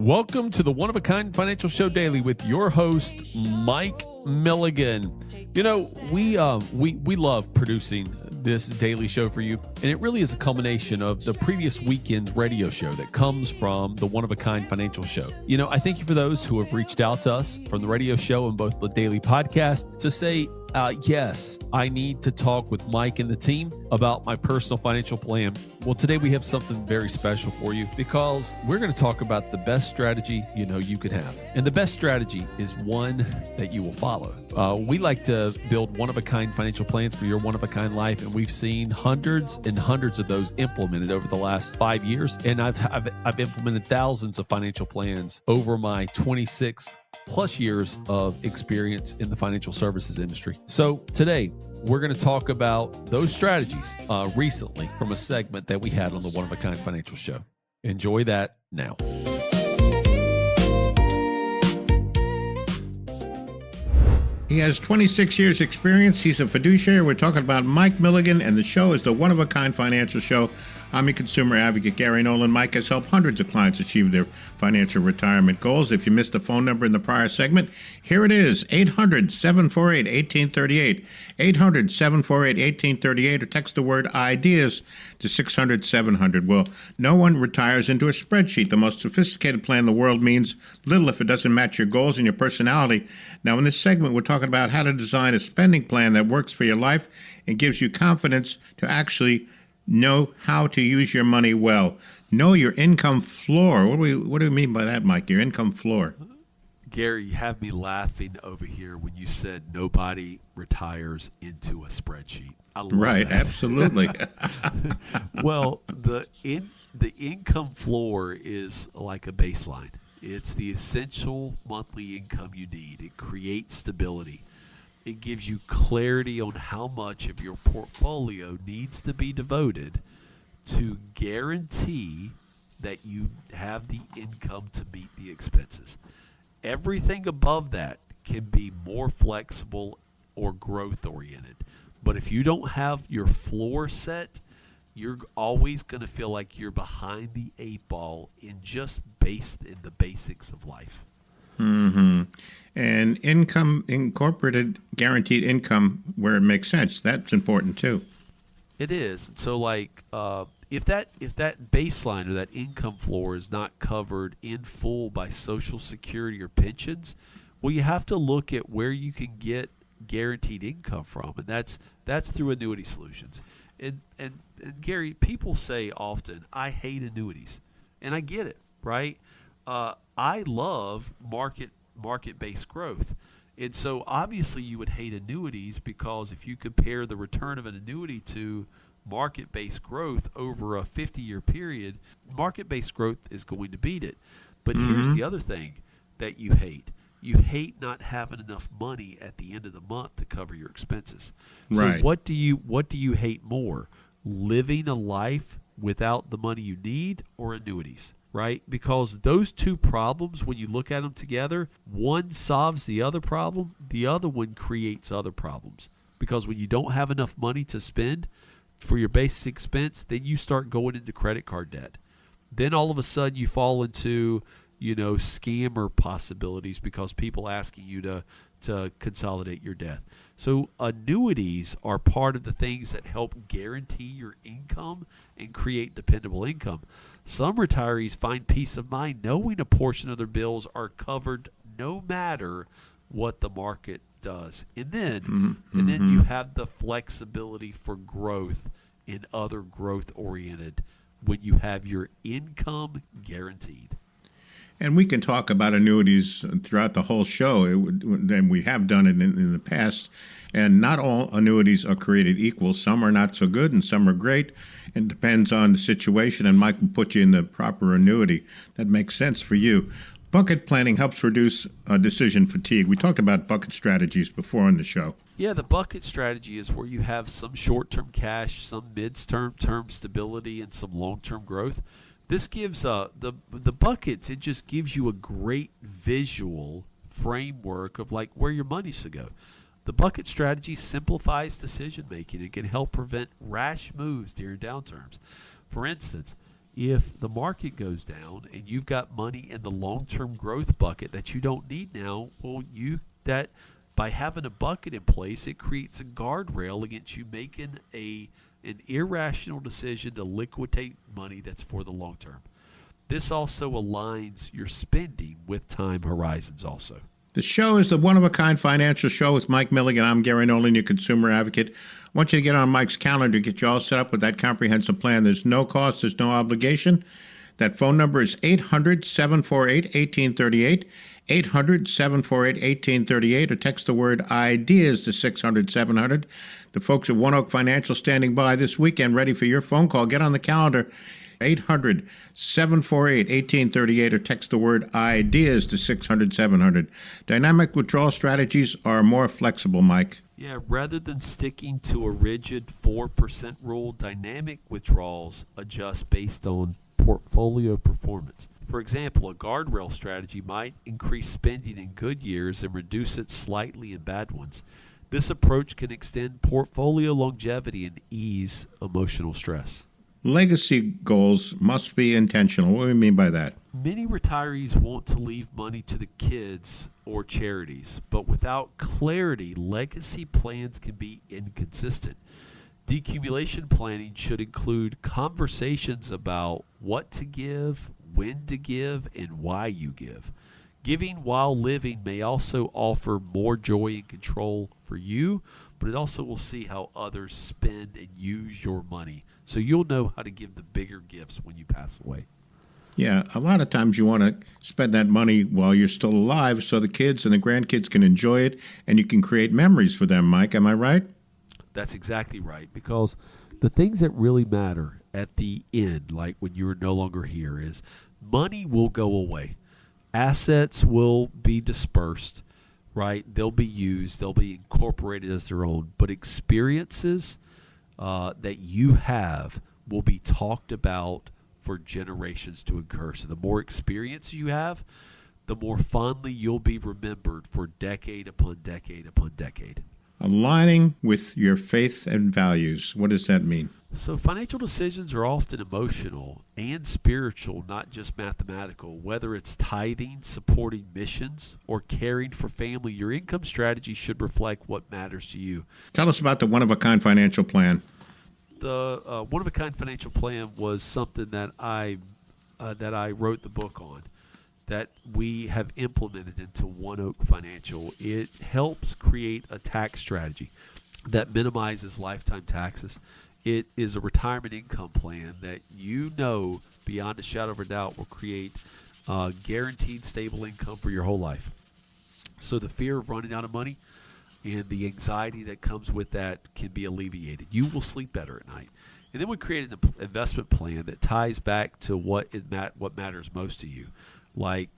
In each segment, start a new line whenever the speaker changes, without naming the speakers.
Welcome to the One of a Kind Financial Show Daily with your host, Mike Milligan. You know, we love producing this daily show for you, and it really is a culmination of the previous weekend's radio show that comes from the One of a Kind Financial Show. You know, I thank you for those who have reached out to us from the radio show and both the daily podcast to say, yes, I need to talk with Mike and the team about my personal financial plan. Well, today we have something very special for you because we're going to talk about the best strategy you could have. And the best strategy is one that you will follow. We like to build one-of-a-kind financial plans for your one-of-a-kind life, and we've seen hundreds and hundreds of those implemented over the last 5 years. And I've implemented thousands of financial plans over my 26 plus years of experience in the financial services industry. So today, we're going to talk about those strategies recently from a segment that we had on the One of a Kind Financial Show. Enjoy that now.
He has 26 years experience. He's a fiduciary. We're talking about Mike Milligan, and the show is the One of a Kind Financial Show. I'm your consumer advocate, Gary Nolan. Mike has helped hundreds of clients achieve their financial retirement goals. If you missed the phone number in the prior segment, here it is, 800-748-1838, 800-748-1838, or text the word IDEAS to 600-700. Well, no one retires into a spreadsheet. The most sophisticated plan in the world means little if it doesn't match your goals and your personality. Now, in this segment, we're talking about how to design a spending plan that works for your life and gives you confidence to actually know how to use your money well. Know your income floor. What do we mean by that, Mike? Your income floor.
Gary, you have me laughing over here when you said nobody retires into a spreadsheet. I love
right,
that.
Absolutely.
Well, the income floor is like a baseline. It's the essential monthly income you need. It creates stability. It gives you clarity on how much of your portfolio needs to be devoted to guarantee that you have the income to meet the expenses. Everything above that can be more flexible or growth oriented. But if you don't have your floor set, you're always going to feel like you're behind the eight ball in the basics of life.
Mm-hmm. And income, incorporated guaranteed income where it makes sense. That's important too.
It is. So like if that baseline or that income floor is not covered in full by Social Security or pensions, well, you have to look at where you can get guaranteed income from, and that's through Annuity Solutions. And Gary, people say often, I hate annuities, and I get it, right? I love market-based growth. And so obviously you would hate annuities because if you compare the return of an annuity to market-based growth over a 50-year period, market-based growth is going to beat it. But here's the other thing that you hate. You hate not having enough money at the end of the month to cover your expenses. So
right.
What do you hate more? Living a life without the money you need or annuities? Right? Because those two problems, when you look at them together, one solves the other problem, the other one creates other problems. Because when you don't have enough money to spend for your basic expense, then you start going into credit card debt. Then all of a sudden you fall into, scammer possibilities because people asking you to consolidate your debt. So annuities are part of the things that help guarantee your income and create dependable income. Some retirees find peace of mind knowing a portion of their bills are covered no matter what the market does. And then you have the flexibility for growth in other growth-oriented when you have your income guaranteed.
And we can talk about annuities throughout the whole show, and we have done it in the past. And not all annuities are created equal. Some are not so good and some are great. It depends on the situation, and Mike will put you in the proper annuity that makes sense for you. Bucket planning helps reduce decision fatigue. We talked about bucket strategies before on the show.
Yeah, the bucket strategy is where you have some short-term cash, some mid-term stability, and some long-term growth. This gives the buckets, it just gives you a great visual framework of like where your money should go. The bucket strategy simplifies decision making and can help prevent rash moves during downturns. For instance, If the market goes down and you've got money in the long-term growth bucket that you don't need now, well, by having a bucket in place, it creates a guardrail against you making an irrational decision to liquidate money that's for the long term. This also aligns your spending with time horizons also.
The show is the one-of-a-kind financial show with Mike Milligan. I'm Gary Nolan, your consumer advocate. I want you to get on Mike's calendar, get you all set up with that comprehensive plan. There's no cost, there's no obligation. That phone number is 800-748-1838, 800-748-1838, or text the word IDEAS to 600-700. The folks at One Oak Financial standing by this weekend ready for your phone call. Get on the calendar, 800-748-1838, or text the word IDEAS to 600-700. Dynamic withdrawal strategies are more flexible, Mike.
Yeah, rather than sticking to a rigid 4% rule, dynamic withdrawals adjust based on portfolio performance. For example, a guardrail strategy might increase spending in good years and reduce it slightly in bad ones. This approach can extend portfolio longevity and ease emotional stress.
Legacy goals must be intentional. What do we mean by that?
Many retirees want to leave money to the kids or charities, but without clarity, legacy plans can be inconsistent. Decumulation planning should include conversations about what to give, when to give, and why you give. Giving while living may also offer more joy and control for you, but it also will see how others spend and use your money. So you'll know how to give the bigger gifts when you pass away.
Yeah, a lot of times you want to spend that money while you're still alive so the kids and the grandkids can enjoy it and you can create memories for them, Mike. Am I right?
That's exactly right, because the things that really matter at the end, like when you're no longer here, is money will go away. Assets will be dispersed, right? They'll be used. They'll be incorporated as their own. But experiences that you have will be talked about for generations to occur. So the more experience you have, the more fondly you'll be remembered for decade upon decade upon decade.
Aligning with your faith and values. What does that mean?
So financial decisions are often emotional and spiritual, not just mathematical. Whether it's tithing, supporting missions, or caring for family, your income strategy should reflect what matters to you.
Tell us about the one-of-a-kind financial plan.
The one-of-a-kind financial plan was something that I wrote the book on, that we have implemented into One Oak Financial. It helps create a tax strategy that minimizes lifetime taxes. It is a retirement income plan that you know beyond a shadow of a doubt will create guaranteed stable income for your whole life. So the fear of running out of money and the anxiety that comes with that can be alleviated. You will sleep better at night. And then we created an investment plan that ties back to what matters most to you, like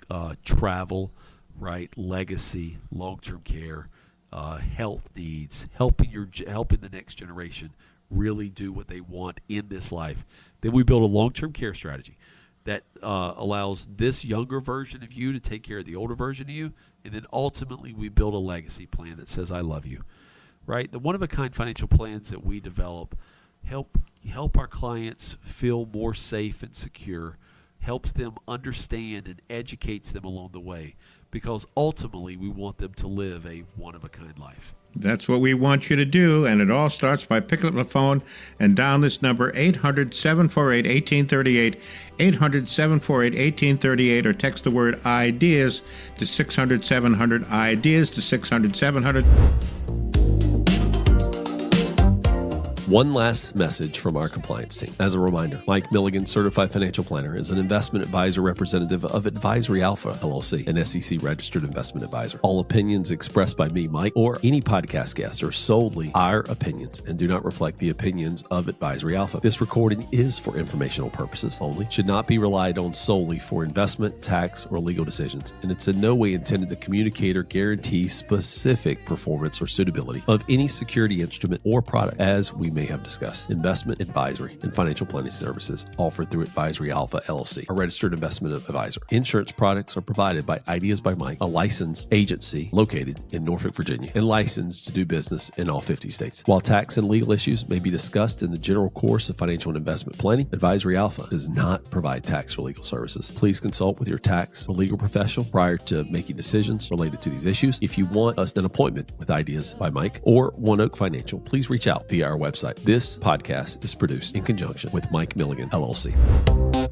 travel, right, legacy, long-term care, health needs, helping the next generation really do what they want in this life. Then we build a long-term care strategy that allows this younger version of you to take care of the older version of you, and then ultimately we build a legacy plan that says, I love you, right? The one-of-a-kind financial plans that we develop help our clients feel more safe and secure, helps them understand and educates them along the way, because ultimately we want them to live a one-of-a-kind life.
That's what we want you to do, and it all starts by picking up the phone and dial this number, 800-748-1838, 800-748-1838, or text the word IDEAS to 600-700, IDEAS to 600-700.
One last message from our compliance team. As a reminder, Mike Milligan, Certified Financial Planner, is an investment advisor representative of Advisory Alpha, LLC, an SEC-registered investment advisor. All opinions expressed by me, Mike, or any podcast guest are solely our opinions and do not reflect the opinions of Advisory Alpha. This recording is for informational purposes only, should not be relied on solely for investment, tax, or legal decisions, and it's in no way intended to communicate or guarantee specific performance or suitability of any security instrument or product as we may have discussed. Investment advisory and financial planning services offered through Advisory Alpha LLC, a registered investment advisor. Insurance products are provided by Ideas by Mike, a licensed agency located in Norfolk, Virginia, and licensed to do business in all 50 states. While tax and legal issues may be discussed in the general course of financial and investment planning, Advisory Alpha does not provide tax or legal services. Please consult with your tax or legal professional prior to making decisions related to these issues. If you want an appointment with Ideas by Mike or One Oak Financial, please reach out via our website. This podcast is produced in conjunction with Mike Milligan, LLC.